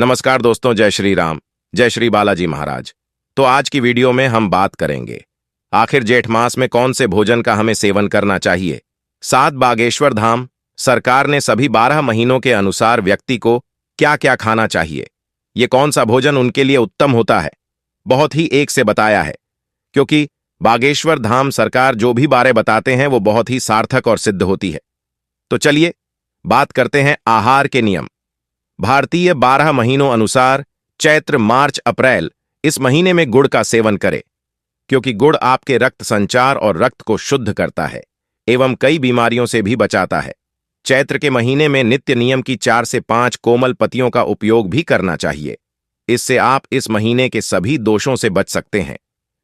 नमस्कार दोस्तों, जय श्री राम, जय श्री बालाजी महाराज। तो आज की वीडियो में हम बात करेंगे आखिर जेठ मास में कौन से भोजन का हमें सेवन करना चाहिए। 7 बागेश्वर धाम सरकार ने सभी 12 महीनों के अनुसार व्यक्ति को क्या क्या खाना चाहिए, ये कौन सा भोजन उनके लिए उत्तम होता है, बहुत ही एक से बताया है। क्योंकि बागेश्वर धाम सरकार जो भी बातें बताते हैं वो बहुत ही सार्थक और सिद्ध होती है। तो चलिए बात करते हैं आहार के नियम। भारतीय 12 महीनों अनुसार चैत्र, मार्च, अप्रैल इस महीने में गुड़ का सेवन करें, क्योंकि गुड़ आपके रक्त संचार और रक्त को शुद्ध करता है एवं कई बीमारियों से भी बचाता है। चैत्र के महीने में नित्य नियम की 4 से 5 कोमल पत्तियों का उपयोग भी करना चाहिए। इससे आप इस महीने के सभी दोषों से बच सकते हैं।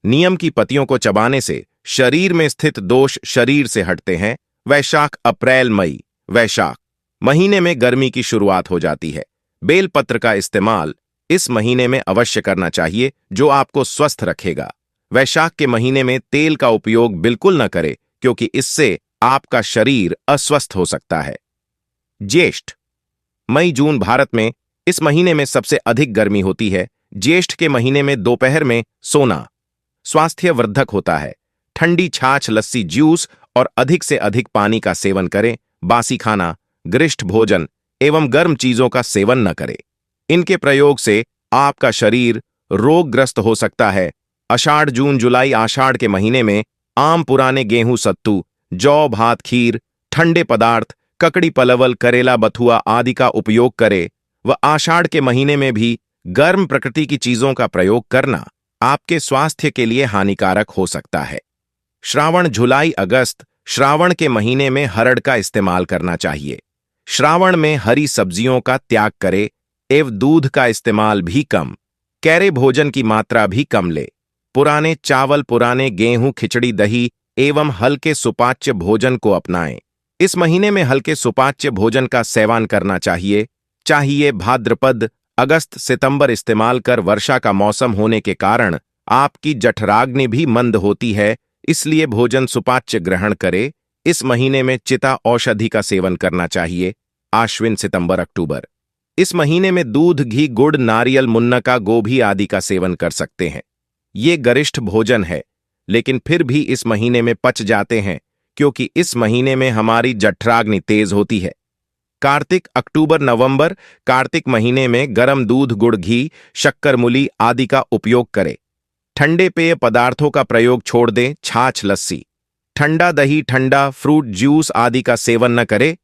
नियम की पत्तियों को चबाने से शरीर में स्थित दोष शरीर से हटते हैं। वैशाख, अप्रैल, मई, वैशाख महीने में गर्मी की शुरुआत हो जाती है। बेलपत्र का इस्तेमाल इस महीने में अवश्य करना चाहिए, जो आपको स्वस्थ रखेगा। वैशाख के महीने में तेल का उपयोग बिल्कुल न करें, क्योंकि इससे आपका शरीर अस्वस्थ हो सकता है। ज्येष्ठ, मई, जून भारत में इस महीने में सबसे अधिक गर्मी होती है। ज्येष्ठ के महीने में दोपहर में सोना स्वास्थ्यवर्धक होता है। ठंडी छाछ, लस्सी, जूस और अधिक से अधिक पानी का सेवन करें। बासी खाना, गरिष्ठ भोजन एवं गर्म चीजों का सेवन न करें। इनके प्रयोग से आपका शरीर रोगग्रस्त हो सकता है। आषाढ़, जून, जुलाई, आषाढ़ के महीने में आम, पुराने गेहूं, सत्तू, जौ, भात, खीर, ठंडे पदार्थ, ककड़ी, पलवल, करेला, बथुआ आदि का उपयोग करें। व आषाढ़ के महीने में भी गर्म प्रकृति की चीजों का प्रयोग करना आपके स्वास्थ्य के लिए हानिकारक हो सकता है। श्रावण, जुलाई, अगस्त श्रावण के महीने में हरड़ का इस्तेमाल करना चाहिए। श्रावण में हरी सब्जियों का त्याग करें एवं दूध का इस्तेमाल भी कम। कैरे भोजन की मात्रा भी कम ले। पुराने चावल, पुराने गेहूं, खिचड़ी, दही एवं हल्के सुपाच्य भोजन को अपनाएं। इस महीने में हल्के सुपाच्य भोजन का सेवन करना चाहिए। भाद्रपद, अगस्त, सितंबर इस्तेमाल कर वर्षा का मौसम होने के कारण आपकी जठराग्नि भी मंद होती है, इसलिए भोजन सुपाच्य ग्रहण करे। इस महीने में चिता औषधि का सेवन करना चाहिए। आश्विन, सितंबर, अक्टूबर इस महीने में दूध, घी, गुड़, नारियल, मुन्नका, गोभी आदि का सेवन कर सकते हैं। ये गरिष्ठ भोजन है, लेकिन फिर भी इस महीने में पच जाते हैं, क्योंकि इस महीने में हमारी जठराग्नि तेज होती है। कार्तिक, अक्टूबर, नवंबर कार्तिक महीने में गर्म दूध, गुड़, घी, शक्कर, मूली आदि का उपयोग करें। ठंडे पेय पदार्थों का प्रयोग छोड़ दें। छाछ, लस्सी, ठंडा दही, ठंडा फ्रूट जूस आदि का सेवन न करें।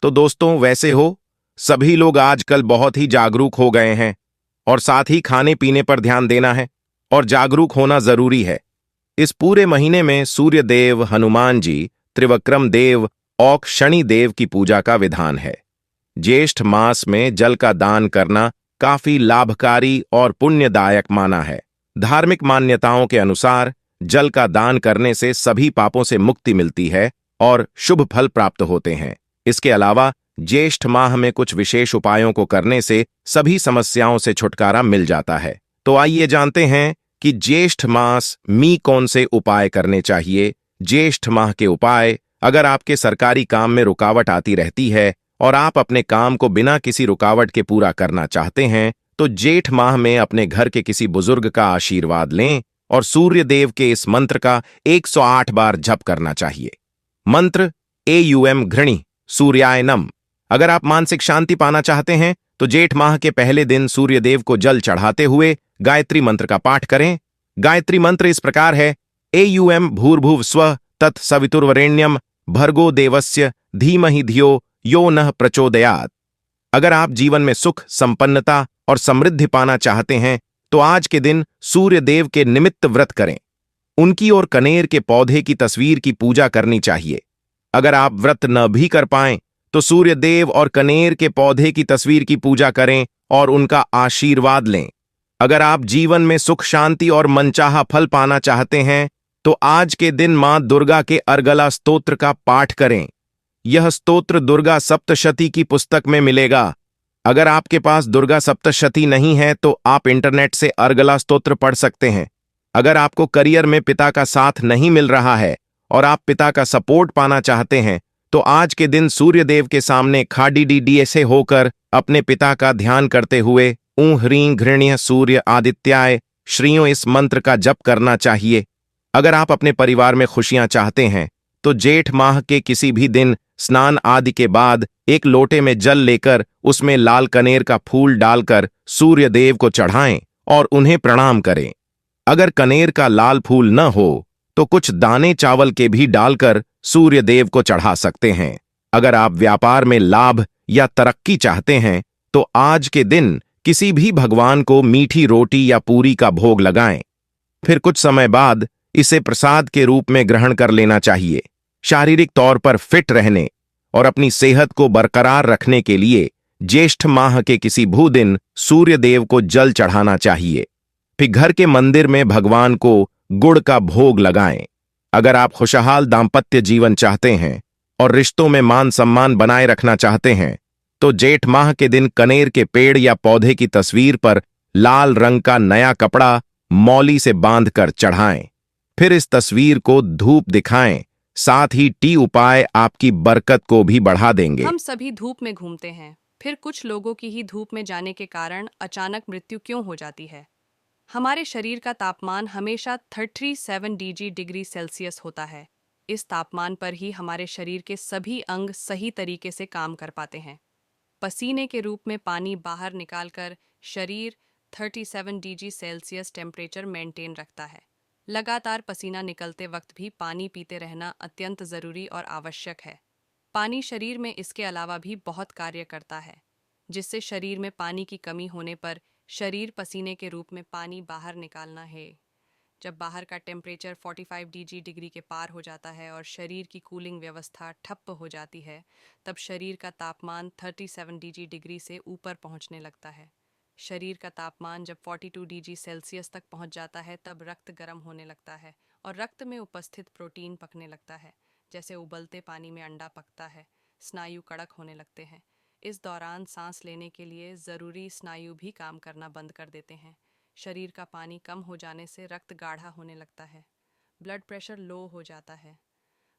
तो दोस्तों, वैसे हो सभी लोग आजकल बहुत ही जागरूक हो गए हैं और साथ ही खाने पीने पर ध्यान देना है और जागरूक होना जरूरी है। इस पूरे महीने में सूर्य देव, हनुमान जी, त्रिविक्रम देव और शनि देव की पूजा का विधान है। ज्येष्ठ मास में जल का दान करना काफी लाभकारी और पुण्यदायक माना है। धार्मिक मान्यताओं के अनुसार जल का दान करने से सभी पापों से मुक्ति मिलती है और शुभ फल प्राप्त होते हैं। इसके अलावा ज्येष्ठ माह में कुछ विशेष उपायों को करने से सभी समस्याओं से छुटकारा मिल जाता है। तो आइए जानते हैं कि ज्येष्ठ मास में कौन से उपाय करने चाहिए। ज्येष्ठ माह के उपाय: अगर आपके सरकारी काम में रुकावट आती रहती है और आप अपने काम को बिना किसी रुकावट के पूरा करना चाहते हैं, तो जेठ माह में अपने घर के किसी बुजुर्ग का आशीर्वाद लें और सूर्य देव के इस मंत्र का 108 बार जप करना चाहिए। मंत्र: एयूएम घृणी सूर्याय नम। अगर आप मानसिक शांति पाना चाहते हैं तो जेठ माह के पहले दिन सूर्य देव को जल चढ़ाते हुए गायत्री मंत्र का पाठ करें। गायत्री मंत्र इस प्रकार है: एयूएम भूर्भुव स्वः तत्सवितुर्वरेण्यम भर्गो देवस्य धीमहि धियो यो नः प्रचोदयात्। अगर आप जीवन में सुख, संपन्नता और समृद्धि पाना चाहते हैं तो आज के दिन सूर्य देव के निमित्त व्रत करें। उनकी और कनेर के पौधे की तस्वीर की पूजा करनी चाहिए। अगर आप व्रत न भी कर पाएं तो सूर्य देव और कनेर के पौधे की तस्वीर की पूजा करें और उनका आशीर्वाद लें। अगर आप जीवन में सुख, शांति और मनचाहा फल पाना चाहते हैं तो आज के दिन मां दुर्गा के अर्गला स्तोत्र का पाठ करें। यह स्तोत्र दुर्गा सप्तशती की पुस्तक में मिलेगा। अगर आपके पास दुर्गा सप्तशती नहीं है तो आप इंटरनेट से अर्गला स्तोत्र पढ़ सकते हैं। अगर आपको करियर में पिता का साथ नहीं मिल रहा है और आप पिता का सपोर्ट पाना चाहते हैं तो आज के दिन सूर्य देव के सामने खाडी डी से होकर अपने पिता का ध्यान करते हुए ऊं ह्रीं घृण्य सूर्य आदित्याय श्रीयों इस मंत्र का जप करना चाहिए। अगर आप अपने परिवार में खुशियां चाहते हैं तो जेठ माह के किसी भी दिन स्नान आदि के बाद एक लोटे में जल लेकर उसमें लाल कनेर का फूल डालकर सूर्य देव को चढ़ाएं और उन्हें प्रणाम करें। अगर कनेर का लाल फूल न हो तो कुछ दाने चावल के भी डालकर सूर्य देव को चढ़ा सकते हैं। अगर आप व्यापार में लाभ या तरक्की चाहते हैं तो आज के दिन किसी भी भगवान को मीठी रोटी या पूरी का भोग लगाएं। फिर कुछ समय बाद इसे प्रसाद के रूप में ग्रहण कर लेना चाहिए। शारीरिक तौर पर फिट रहने और अपनी सेहत को बरकरार रखने के लिए ज्येष्ठ माह के किसी भू दिन सूर्य देव को जल चढ़ाना चाहिए। फिर घर के मंदिर में भगवान को गुड़ का भोग लगाएं। अगर आप खुशहाल दाम्पत्य जीवन चाहते हैं और रिश्तों में मान सम्मान बनाए रखना चाहते हैं तो जेठ माह के दिन कनेर के पेड़ या पौधे की तस्वीर पर लाल रंग का नया कपड़ा मौली से बांधकर चढ़ाएं। फिर इस तस्वीर को धूप दिखाएं। साथ ही टी उपाय आपकी बरकत को भी बढ़ा देंगे। हम सभी धूप में घूमते हैं, फिर कुछ लोगों की ही धूप में जाने के कारण अचानक मृत्यु क्यों हो जाती है? हमारे शरीर का तापमान हमेशा 37 डिग्री सेल्सियस होता है। इस तापमान पर ही हमारे शरीर के सभी अंग सही तरीके से काम कर पाते हैं। पसीने के रूप में पानी बाहर निकालकर शरीर 37 डिग्री सेल्सियस टेम्परेचर मेंटेन रखता है। लगातार पसीना निकलते वक्त भी पानी पीते रहना अत्यंत ज़रूरी और आवश्यक है। पानी शरीर में इसके अलावा भी बहुत कार्य करता है, जिससे शरीर में पानी की कमी होने पर शरीर पसीने के रूप में पानी बाहर निकालना है। जब बाहर का टेम्परेचर 45 डिग्री के पार हो जाता है और शरीर की कूलिंग व्यवस्था ठप्प हो जाती है, तब शरीर का तापमान 37 डिग्री से ऊपर पहुंचने लगता है। शरीर का तापमान जब 42 डिग्री सेल्सियस तक पहुंच जाता है तब रक्त गर्म होने लगता है और रक्त में उपस्थित प्रोटीन पकने लगता है। जैसे उबलते पानी में अंडा पकता है, स्नायु कड़क होने लगते हैं। इस दौरान सांस लेने के लिए ज़रूरी स्नायु भी काम करना बंद कर देते हैं। शरीर का पानी कम हो जाने से रक्त गाढ़ा होने लगता है। ब्लड प्रेशर लो हो जाता है।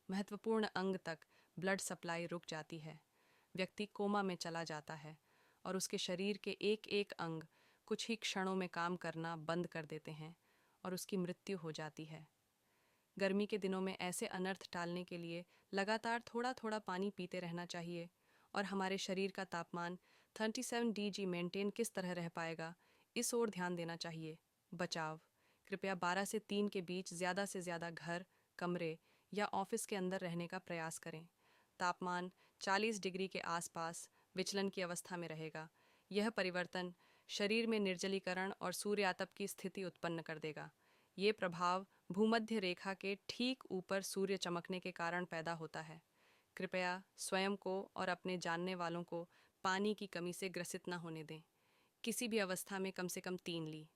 महत्वपूर्ण अंग तक ब्लड सप्लाई रुक जाती है। व्यक्ति कोमा में चला जाता है और उसके शरीर के एक एक अंग कुछ ही क्षणों में काम करना बंद कर देते हैं और उसकी मृत्यु हो जाती है। गर्मी के दिनों में ऐसे अनर्थ टालने के लिए लगातार थोड़ा थोड़ा पानी पीते रहना चाहिए। और हमारे शरीर का तापमान 37 डिग्री मेंटेन किस तरह रह पाएगा, इस ओर ध्यान देना चाहिए। बचाव: कृपया 12 से 3 के बीच ज़्यादा से ज़्यादा घर, कमरे या ऑफिस के अंदर रहने का प्रयास करें। तापमान 40 डिग्री के आसपास विचलन की अवस्था में रहेगा। यह परिवर्तन शरीर में निर्जलीकरण और सूर्यातप की स्थिति उत्पन्न कर देगा। ये प्रभाव भूमध्य रेखा के ठीक ऊपर सूर्य चमकने के कारण पैदा होता है। कृपया स्वयं को और अपने जानने वालों को पानी की कमी से ग्रसित न होने दें। किसी भी अवस्था में कम से कम 3 ली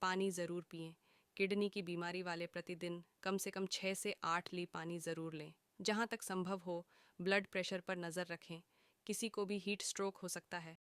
पानी ज़रूर पिएं। किडनी की बीमारी वाले प्रतिदिन कम से कम 6 से 8 ली पानी ज़रूर लें। जहाँ तक संभव हो ब्लड प्रेशर पर नज़र रखें। किसी को भी हीट स्ट्रोक हो सकता है,